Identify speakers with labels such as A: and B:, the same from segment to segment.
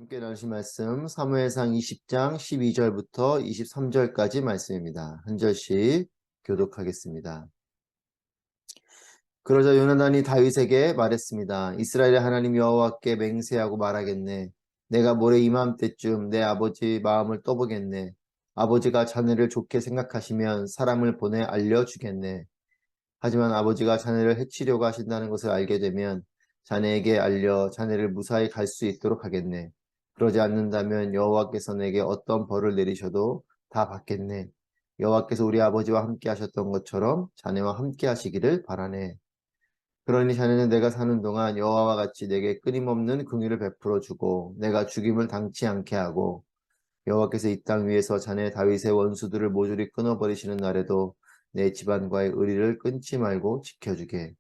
A: 함께 나누실 말씀 사무엘상 20장 12절부터 23절까지 말씀입니다. 한 절씩 교독하겠습니다. 그러자 요나단이 다윗에게 말했습니다. 이스라엘의 하나님 여호와께 맹세하고 말하겠네. 내가 모레 이맘때쯤 내 아버지 마음을 떠보겠네. 아버지가 자네를 좋게 생각하시면 사람을 보내 알려주겠네. 하지만 아버지가 자네를 해치려고 하신다는 것을 알게 되면 자네에게 알려 자네를 무사히 갈 수 있도록 하겠네. 그러지 않는다면 여호와께서 내게 어떤 벌을 내리셔도 다 받겠네. 여호와께서 우리 아버지와 함께 하셨던 것처럼 자네와 함께 하시기를 바라네. 그러니 자네는 내가 사는 동안 여호와와 같이 내게 끊임없는 긍휼을 베풀어 주고 내가 죽임을 당치 않게 하고 여호와께서 이 땅 위에서 자네 다윗의 원수들을 모조리 끊어버리시는 날에도 내 집안과의 의리를 끊지 말고 지켜주게.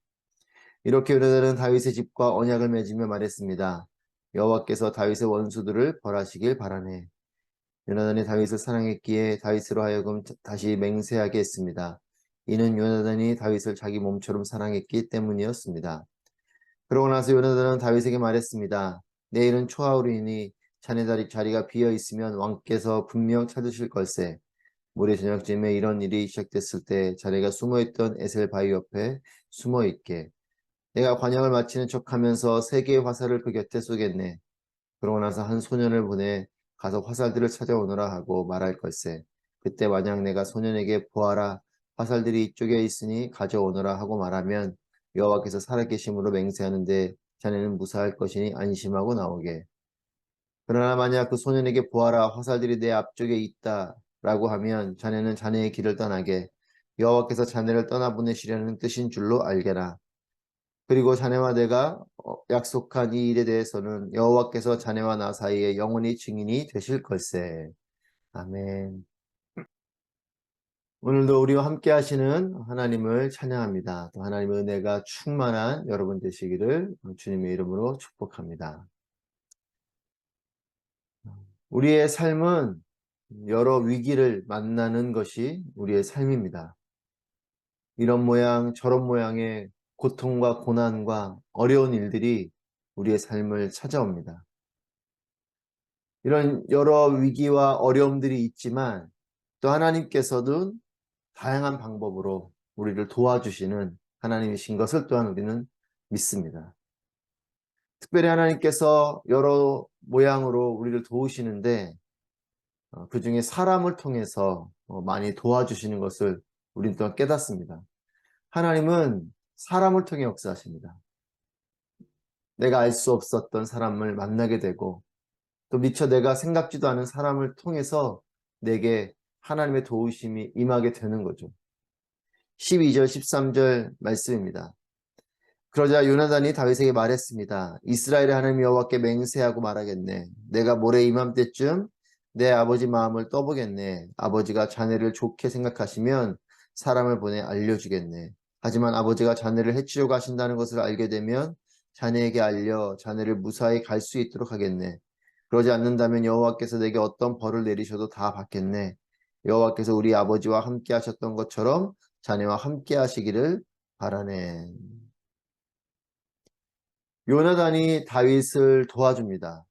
A: 이렇게 요나단은 다윗의 집과 언약을 맺으며 말했습니다. 여호와께서 다윗의 원수들을 벌하시길 바라네. 요나단이 다윗을 사랑했기에 다윗으로 하여금 다시 맹세하게 했습니다. 이는 요나단이 다윗을 자기 몸처럼 사랑했기 때문이었습니다. 그러고 나서 요나단은 다윗에게 말했습니다. 내일은 초하루이니 자네 자리가 비어 있으면 왕께서 분명 찾으실 걸세. 모레 저녁쯤에 이런 일이 시작됐을 때 자네가 숨어있던 에셀 바위 옆에 숨어있게. 내가 관역을 마치는 척하면서 세 개의 화살을 그 곁에 쏘겠네. 그러고 나서 한 소년을 보내 가서 화살들을 찾아오너라 하고 말할 걸세. 그때 만약 내가 소년에게 보아라, 화살들이 이쪽에 있으니 가져오너라 하고 말하면 여호와께서 살아계심으로 맹세하는데 자네는 무사할 것이니 안심하고 나오게. 그러나 만약 그 소년에게 보아라, 화살들이 내 앞쪽에 있다 라고 하면 자네는 자네의 길을 떠나게. 여호와께서 자네를 떠나보내시려는 뜻인 줄로 알게라. 그리고 자네와 내가 약속한 이 일에 대해서는 여호와께서 자네와 나 사이에 영원히 증인이 되실 걸세. 아멘. 오늘도 우리와 함께 하시는 하나님을 찬양합니다. 또 하나님의 은혜가 충만한 여러분 되시기를 주님의 이름으로 축복합니다. 우리의 삶은 여러 위기를 만나는 것이 우리의 삶입니다. 이런 모양 저런 모양의 고통과 고난과 어려운 일들이 우리의 삶을 찾아옵니다. 이런 여러 위기와 어려움들이 있지만 또 하나님께서도 다양한 방법으로 우리를 도와주시는 하나님이신 것을 또한 우리는 믿습니다. 특별히 하나님께서 여러 모양으로 우리를 도우시는데 그 중에 사람을 통해서 많이 도와주시는 것을 우리는 또한 깨닫습니다. 하나님은 사람을 통해 역사하십니다. 내가 알 수 없었던 사람을 만나게 되고 또 미처 내가 생각지도 않은 사람을 통해서 내게 하나님의 도우심이 임하게 되는 거죠. 12절 13절 말씀입니다. 그러자 요나단이 다윗에게 말했습니다. 이스라엘의 하나님 여호와께 맹세하고 말하겠네. 내가 모레 이맘때쯤 내 아버지 마음을 떠보겠네. 아버지가 자네를 좋게 생각하시면 사람을 보내 알려주겠네. 하지만 아버지가 자네를 해치려고 하신다는 것을 알게 되면 자네에게 알려 자네를 무사히 갈 수 있도록 하겠네. 그러지 않는다면 여호와께서 내게 어떤 벌을 내리셔도 다 받겠네. 여호와께서 우리 아버지와 함께 하셨던 것처럼 자네와 함께 하시기를 바라네. 요나단이 다윗을 도와줍니다.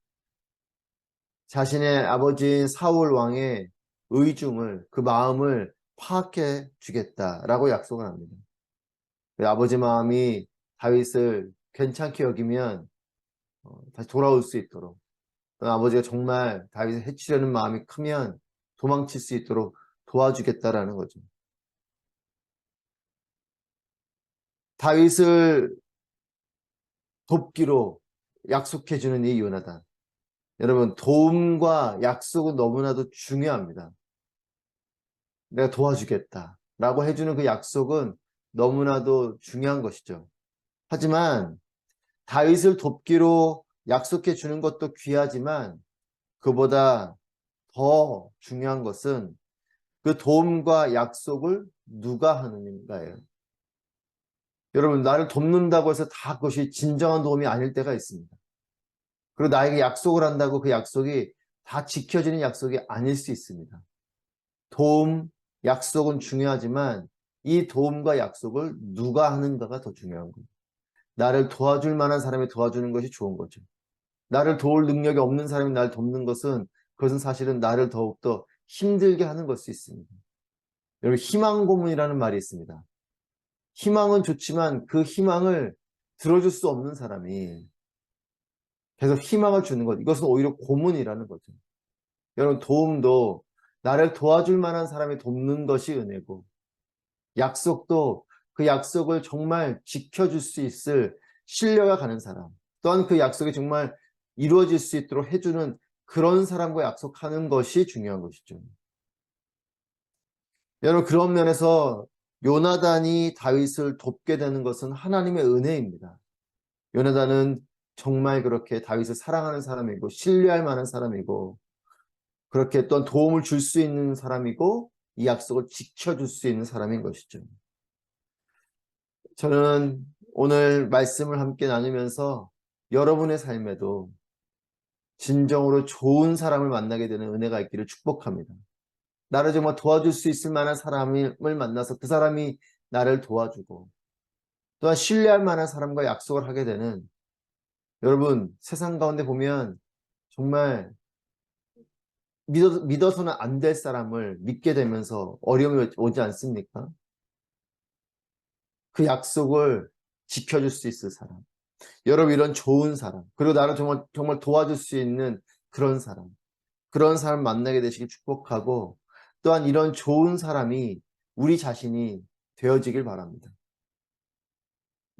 A: 자신의 아버지인 사울 왕의 의중을, 그 마음을 파악해 주겠다라고 약속을 합니다. 아버지 마음이 다윗을 괜찮게 여기면 다시 돌아올 수 있도록, 아버지가 정말 다윗을 해치려는 마음이 크면 도망칠 수 있도록 도와주겠다라는 거죠. 다윗을 돕기로 약속해주는 이 요나단. 여러분, 도움과 약속은 너무나도 중요합니다. 내가 도와주겠다 라고 해주는 그 약속은 너무나도 중요한 것이죠. 하지만 다윗을 돕기로 약속해 주는 것도 귀하지만 그보다 더 중요한 것은 그 도움과 약속을 누가 하느냐예요. 여러분, 나를 돕는다고 해서 다 그것이 진정한 도움이 아닐 때가 있습니다. 그리고 나에게 약속을 한다고 그 약속이 다 지켜지는 약속이 아닐 수 있습니다. 도움, 약속은 중요하지만 이 도움과 약속을 누가 하는가가 더 중요한 거예요. 나를 도와줄 만한 사람이 도와주는 것이 좋은 거죠. 나를 도울 능력이 없는 사람이 나를 돕는 것은 그것은 사실은 나를 더욱더 힘들게 하는 걸 수 있습니다. 여러분, 희망 고문이라는 말이 있습니다. 희망은 좋지만 그 희망을 들어줄 수 없는 사람이 계속 희망을 주는 것, 이것은 오히려 고문이라는 거죠. 여러분, 도움도 나를 도와줄 만한 사람이 돕는 것이 은혜고, 약속도 그 약속을 정말 지켜줄 수 있을 신뢰가 가는 사람, 또한 그 약속이 정말 이루어질 수 있도록 해주는 그런 사람과 약속하는 것이 중요한 것이죠. 여러분, 그런 면에서 요나단이 다윗을 돕게 되는 것은 하나님의 은혜입니다. 요나단은 정말 그렇게 다윗을 사랑하는 사람이고 신뢰할 만한 사람이고 그렇게 또한 도움을 줄 수 있는 사람이고 이 약속을 지켜줄 수 있는 사람인 것이죠. 저는 오늘 말씀을 함께 나누면서 여러분의 삶에도 진정으로 좋은 사람을 만나게 되는 은혜가 있기를 축복합니다. 나를 정말 도와줄 수 있을 만한 사람을 만나서 그 사람이 나를 도와주고 또한 신뢰할 만한 사람과 약속을 하게 되는, 여러분 세상 가운데 보면 정말 믿어서는 안 될 사람을 믿게 되면서 어려움이 오지 않습니까? 그 약속을 지켜줄 수 있을 사람, 여러분 이런 좋은 사람, 그리고 나를 정말 도와줄 수 있는 그런 사람 만나게 되시길 축복하고 또한 이런 좋은 사람이 우리 자신이 되어지길 바랍니다.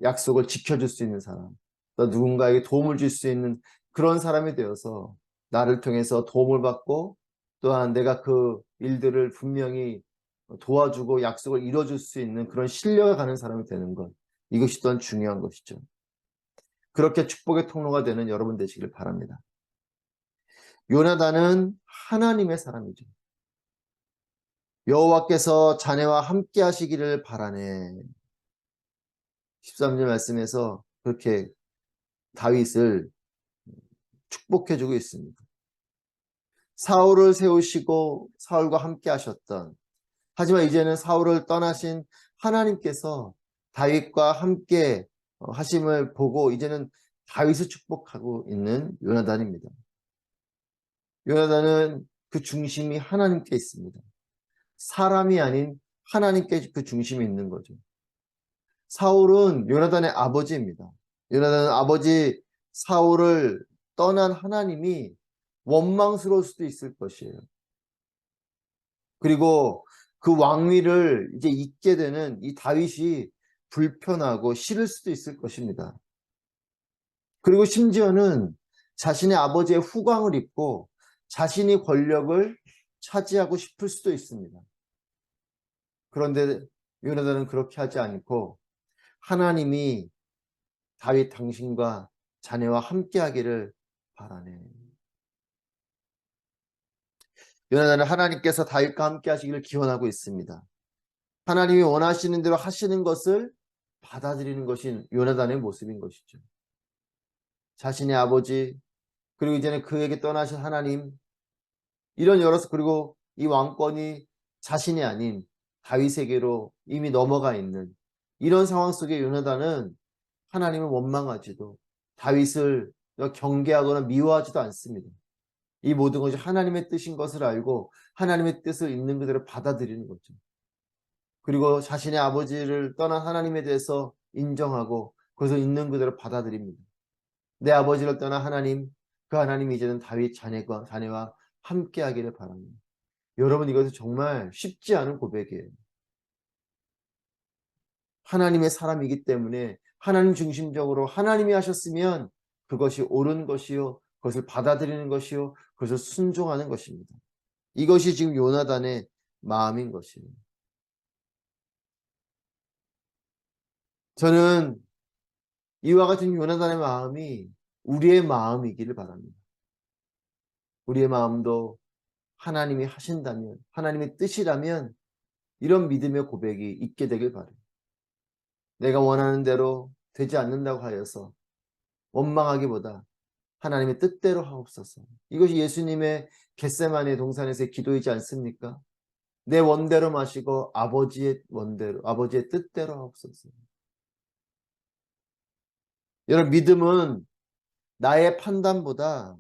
A: 약속을 지켜줄 수 있는 사람, 또 누군가에게 도움을 줄 수 있는 그런 사람이 되어서 나를 통해서 도움을 받고 또한 내가 그 일들을 분명히 도와주고 약속을 이뤄줄 수 있는 그런 신뢰가 가는 사람이 되는 것, 이것이 또한 중요한 것이죠. 그렇게 축복의 통로가 되는 여러분 되시길 바랍니다. 요나단은 하나님의 사람이죠. 여호와께서 자네와 함께 하시기를 바라네. 13절 말씀에서 그렇게 다윗을 축복해주고 있습니다. 사울을 세우시고 사울과 함께 하셨던, 하지만 이제는 사울을 떠나신 하나님께서 다윗과 함께 하심을 보고 이제는 다윗을 축복하고 있는 요나단입니다. 요나단은 그 중심이 하나님께 있습니다. 사람이 아닌 하나님께 그 중심이 있는 거죠. 사울은 요나단의 아버지입니다. 요나단은 아버지 사울을 떠난 하나님이 원망스러울 수도 있을 것이에요. 그리고 그 왕위를 이제 잇게 되는 이 다윗이 불편하고 싫을 수도 있을 것입니다. 그리고 심지어는 자신의 아버지의 후광을 입고 자신이 권력을 차지하고 싶을 수도 있습니다. 그런데 요나단은 그렇게 하지 않고 하나님이 다윗 당신과 자네와 함께 하기를 바라네. 요나단은 하나님께서 다윗과 함께 하시기를 기원하고 있습니다. 하나님이 원하시는 대로 하시는 것을 받아들이는 것이 요나단의 모습인 것이죠. 자신의 아버지, 그리고 이제는 그에게 떠나신 하나님, 이런 그리고 이 왕권이 자신이 아닌 다윗에게로 이미 넘어가 있는 이런 상황 속에 요나단은 하나님을 원망하지도 다윗을 경계하거나 미워하지도 않습니다. 이 모든 것이 하나님의 뜻인 것을 알고 하나님의 뜻을 있는 그대로 받아들이는 거죠. 그리고 자신의 아버지를 떠난 하나님에 대해서 인정하고 그것을 있는 그대로 받아들입니다. 내 아버지를 떠난 하나님, 그 하나님이 이제는 다윗 자네와 함께 하기를 바랍니다. 여러분, 이것은 정말 쉽지 않은 고백이에요. 하나님의 사람이기 때문에 하나님 중심적으로 하나님이 하셨으면 그것이 옳은 것이요, 그것을 받아들이는 것이요, 그것을 순종하는 것입니다. 이것이 지금 요나단의 마음인 것이에요. 저는 이와 같은 요나단의 마음이 우리의 마음이기를 바랍니다. 우리의 마음도 하나님이 하신다면, 하나님의 뜻이라면 이런 믿음의 고백이 있게 되길 바랍니다. 내가 원하는 대로 되지 않는다고 하여서 원망하기보다 하나님의 뜻대로 하옵소서. 이것이 예수님의 겟세마네 동산에서의 기도이지 않습니까? 내 원대로 마시고 아버지의 원대로, 아버지의 뜻대로 하옵소서. 여러분, 믿음은 나의 판단보다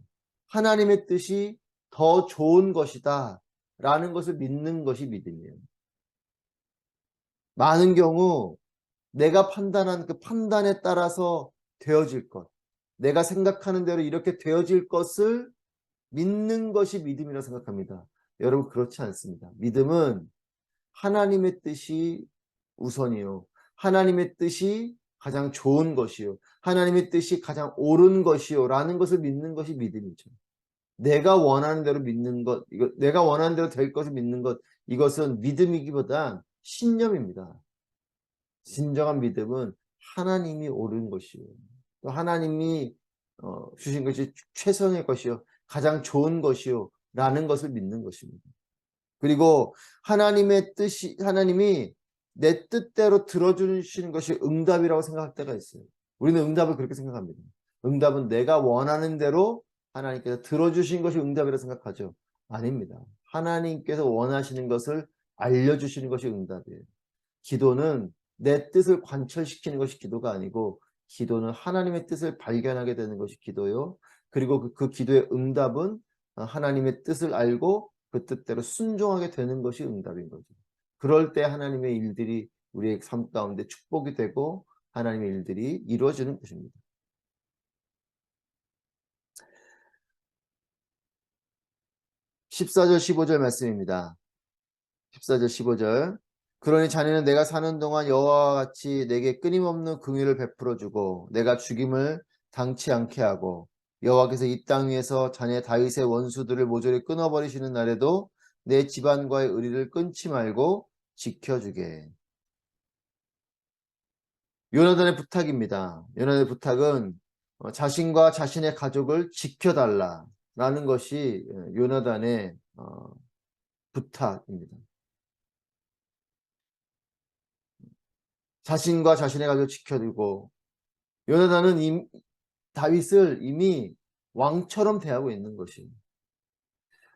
A: 하나님의 뜻이 더 좋은 것이다 라는 것을 믿는 것이 믿음이에요. 많은 경우 내가 판단한 그 판단에 따라서 되어질 것, 내가 생각하는 대로 이렇게 되어질 것을 믿는 것이 믿음이라고 생각합니다. 여러분, 그렇지 않습니다. 믿음은 하나님의 뜻이 우선이요. 하나님의 뜻이 가장 좋은 것이요. 하나님의 뜻이 가장 옳은 것이요. 라는 것을 믿는 것이 믿음이죠. 내가 원하는 대로 믿는 것, 내가 원하는 대로 될 것을 믿는 것, 이것은 믿음이기보다 신념입니다. 진정한 믿음은 하나님이 옳은 것이요. 또 하나님이 주신 것이 최선의 것이요. 가장 좋은 것이요. 라는 것을 믿는 것입니다. 그리고 하나님의 뜻이, 하나님이 내 뜻대로 들어주시는 것이 응답이라고 생각할 때가 있어요. 우리는 응답을 그렇게 생각합니다. 응답은 내가 원하는 대로 하나님께서 들어주신 것이 응답이라고 생각하죠. 아닙니다. 하나님께서 원하시는 것을 알려주시는 것이 응답이에요. 기도는 내 뜻을 관철시키는 것이 기도가 아니고, 기도는 하나님의 뜻을 발견하게 되는 것이 기도요. 그리고 그 기도의 응답은 하나님의 뜻을 알고 그 뜻대로 순종하게 되는 것이 응답인 거죠. 그럴 때 하나님의 일들이 우리의 삶 가운데 축복이 되고 하나님의 일들이 이루어지는 것입니다. 14절 15절 말씀입니다. 14절 15절. 그러니 자네는 내가 사는 동안 여호와와 같이 내게 끊임없는 긍휼을 베풀어 주고 내가 죽임을 당치 않게 하고 여호와께서 이 땅 위에서 자네 다윗의 원수들을 모조리 끊어버리시는 날에도 내 집안과의 의리를 끊지 말고 지켜주게. 요나단의 부탁입니다. 요나단의 부탁은 자신과 자신의 가족을 지켜달라라는 것이 요나단의 부탁입니다. 자신과 자신의 가족을 지켜두고, 요나단은 다윗을 이미 왕처럼 대하고 있는 것입니다.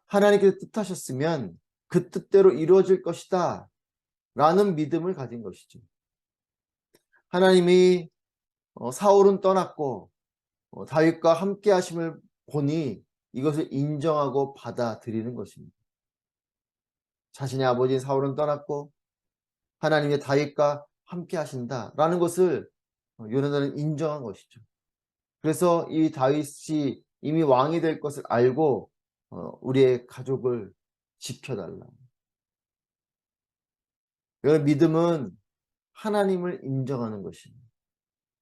A: 하나님께서 뜻하셨으면 그 뜻대로 이루어질 것이다 라는 믿음을 가진 것이죠. 하나님이 사울은 떠났고 다윗과 함께 하심을 보니 이것을 인정하고 받아들이는 것입니다. 자신의 아버지인 사울은 떠났고 하나님의 다윗과 함께 하신다라는 것을 요나단은 인정한 것이죠. 그래서 이 다윗이 이미 왕이 될 것을 알고 우리의 가족을 지켜달라. 여러분, 믿음은 하나님을 인정하는 것입니다.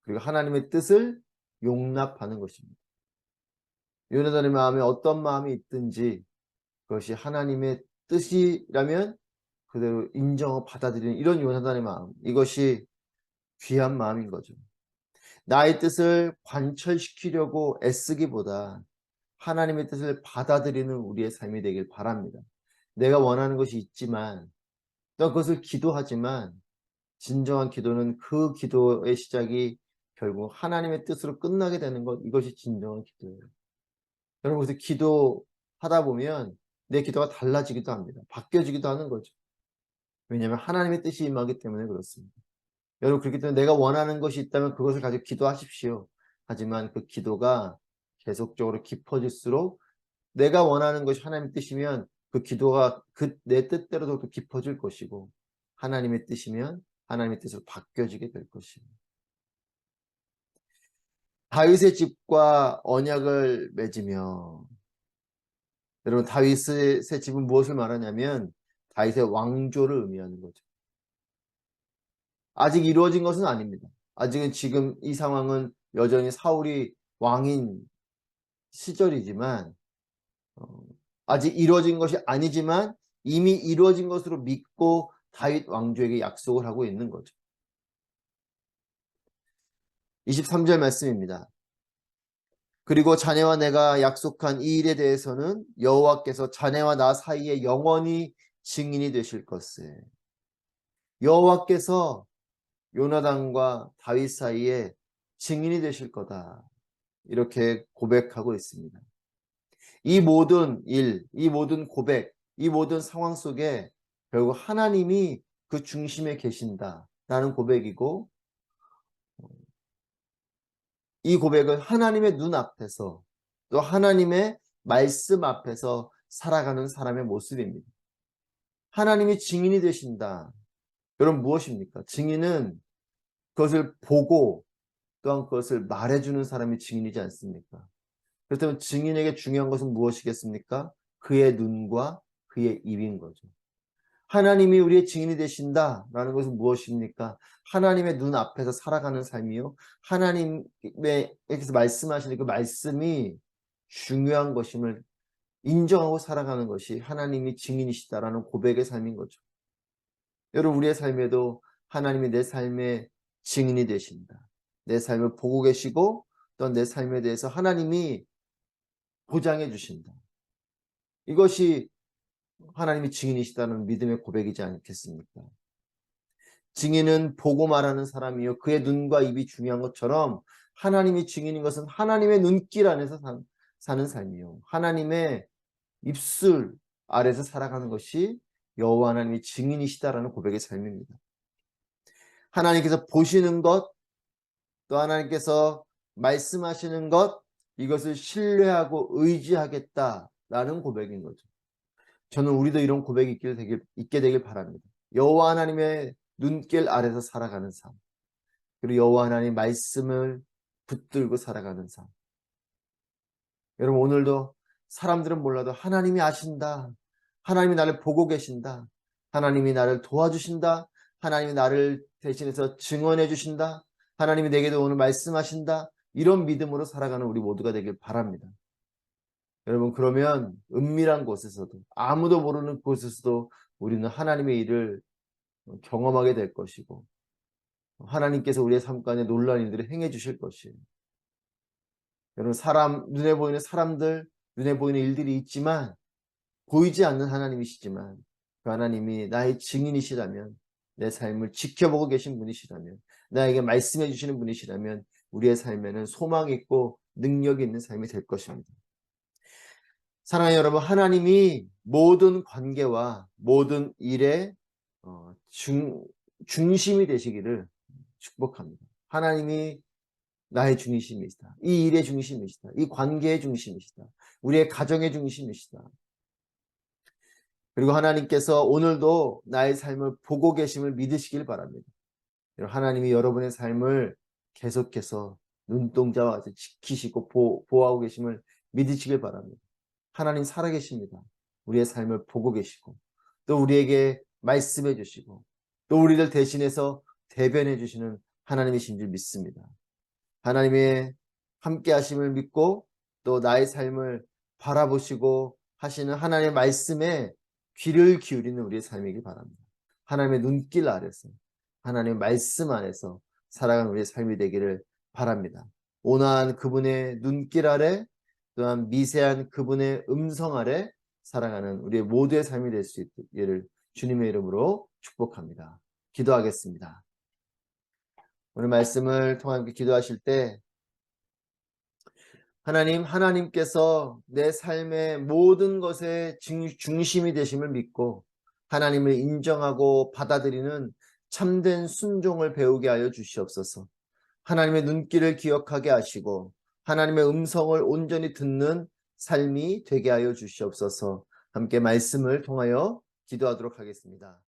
A: 그리고 하나님의 뜻을 용납하는 것입니다. 요나단의 마음에 어떤 마음이 있든지 그것이 하나님의 뜻이라면 그대로 인정하고 받아들이는 이런 요나단의 마음, 이것이 귀한 마음인 거죠. 나의 뜻을 관철시키려고 애쓰기보다 하나님의 뜻을 받아들이는 우리의 삶이 되길 바랍니다. 내가 원하는 것이 있지만 또 그것을 기도하지만 진정한 기도는 그 기도의 시작이 결국 하나님의 뜻으로 끝나게 되는 것, 이것이 진정한 기도예요. 여러분, 그래서 기도하다 보면 내 기도가 달라지기도 합니다. 바뀌어지기도 하는 거죠. 왜냐하면 하나님의 뜻이 임하기 때문에 그렇습니다. 여러분, 그렇기 때문에 내가 원하는 것이 있다면 그것을 가지고 기도하십시오. 하지만 그 기도가 계속적으로 깊어질수록 내가 원하는 것이 하나님의 뜻이면 그 기도가 내 뜻대로 더 깊어질 것이고, 하나님의 뜻이면 하나님의 뜻으로 바뀌어지게 될 것입니다. 다윗의 집과 언약을 맺으며, 여러분, 다윗의 집은 무엇을 말하냐면 다윗의 왕조를 의미하는 거죠. 아직 이루어진 것은 아닙니다. 아직은 지금 이 상황은 여전히 사울이 왕인 시절이지만 아직 이루어진 것이 아니지만 이미 이루어진 것으로 믿고 다윗 왕조에게 약속을 하고 있는 거죠. 23절 말씀입니다. 그리고 자네와 내가 약속한 이 일에 대해서는 여호와께서 자네와 나 사이에 영원히 증인이 되실 것을. 여호와께서 요나단과 다윗 사이에 증인이 되실 거다. 이렇게 고백하고 있습니다. 이 모든 일, 이 모든 고백, 이 모든 상황 속에 결국 하나님이 그 중심에 계신다라는 고백이고, 이 고백은 하나님의 눈 앞에서 또 하나님의 말씀 앞에서 살아가는 사람의 모습입니다. 하나님이 증인이 되신다. 여러분 무엇입니까? 증인은 그것을 보고 또한 그것을 말해주는 사람이 증인이지 않습니까? 그렇다면 증인에게 중요한 것은 무엇이겠습니까? 그의 눈과 그의 입인 거죠. 하나님이 우리의 증인이 되신다라는 것은 무엇입니까? 하나님의 눈 앞에서 살아가는 삶이요. 하나님께서 말씀하시는 그 말씀이 중요한 것임을 인정하고 살아가는 것이 하나님이 증인이시다라는 고백의 삶인 거죠. 여러분 우리의 삶에도 하나님이 내 삶의 증인이 되신다. 내 삶을 보고 계시고 또 내 삶에 대해서 하나님이 보장해 주신다. 이것이 하나님이 증인이시다는 믿음의 고백이지 않겠습니까? 증인은 보고 말하는 사람이요. 그의 눈과 입이 중요한 것처럼 하나님이 증인인 것은 하나님의 눈길 안에서 사는 삶이요. 하나님의 입술 아래서 살아가는 것이 여호와 하나님이 증인이시다라는 고백의 삶입니다. 하나님께서 보시는 것, 또 하나님께서 말씀하시는 것, 이것을 신뢰하고 의지하겠다라는 고백인 거죠. 저는 우리도 이런 고백이 있게 되길 바랍니다. 여호와 하나님의 눈길 아래서 살아가는 삶, 그리고 여호와 하나님 말씀을 붙들고 살아가는 삶. 여러분 오늘도 사람들은 몰라도 하나님이 아신다. 하나님이 나를 보고 계신다. 하나님이 나를 도와주신다. 하나님이 나를 대신해서 증언해 주신다. 하나님이 내게도 오늘 말씀하신다. 이런 믿음으로 살아가는 우리 모두가 되길 바랍니다. 여러분 그러면 은밀한 곳에서도 아무도 모르는 곳에서도 우리는 하나님의 일을 경험하게 될 것이고 하나님께서 우리의 삶 가운데 놀라운 일들을 행해 주실 것이에요. 여러분 눈에 보이는 사람들, 눈에 보이는 일들이 있지만 보이지 않는 하나님이시지만 그 하나님이 나의 증인이시라면 내 삶을 지켜보고 계신 분이시라면 나에게 말씀해 주시는 분이시라면 우리의 삶에는 소망이 있고 능력이 있는 삶이 될 것입니다. 사랑하는 여러분, 하나님이 모든 관계와 모든 일의 중심이 되시기를 축복합니다. 하나님이 나의 중심이시다. 이 일의 중심이시다. 이 관계의 중심이시다. 우리의 가정의 중심이시다. 그리고 하나님께서 오늘도 나의 삶을 보고 계심을 믿으시길 바랍니다. 하나님이 여러분의 삶을 계속해서 눈동자와 같이 지키시고 보호하고 계심을 믿으시길 바랍니다. 하나님 살아계십니다. 우리의 삶을 보고 계시고 또 우리에게 말씀해 주시고 또 우리를 대신해서 대변해 주시는 하나님이신 줄 믿습니다. 하나님의 함께 하심을 믿고 또 나의 삶을 바라보시고 하시는 하나님의 말씀에 귀를 기울이는 우리의 삶이길 바랍니다. 하나님의 눈길 아래서 하나님의 말씀 안에서 살아가는 우리의 삶이 되기를 바랍니다. 온화한 그분의 눈길 아래 또한 미세한 그분의 음성 아래 살아가는 우리의 모두의 삶이 될 수 있기를 주님의 이름으로 축복합니다. 기도하겠습니다. 오늘 말씀을 통해 함께 기도하실 때 하나님께서 내 삶의 모든 것의 중심이 되심을 믿고 하나님을 인정하고 받아들이는 참된 순종을 배우게 하여 주시옵소서. 하나님의 눈길을 기억하게 하시고 하나님의 음성을 온전히 듣는 삶이 되게 하여 주시옵소서. 함께 말씀을 통하여 기도하도록 하겠습니다.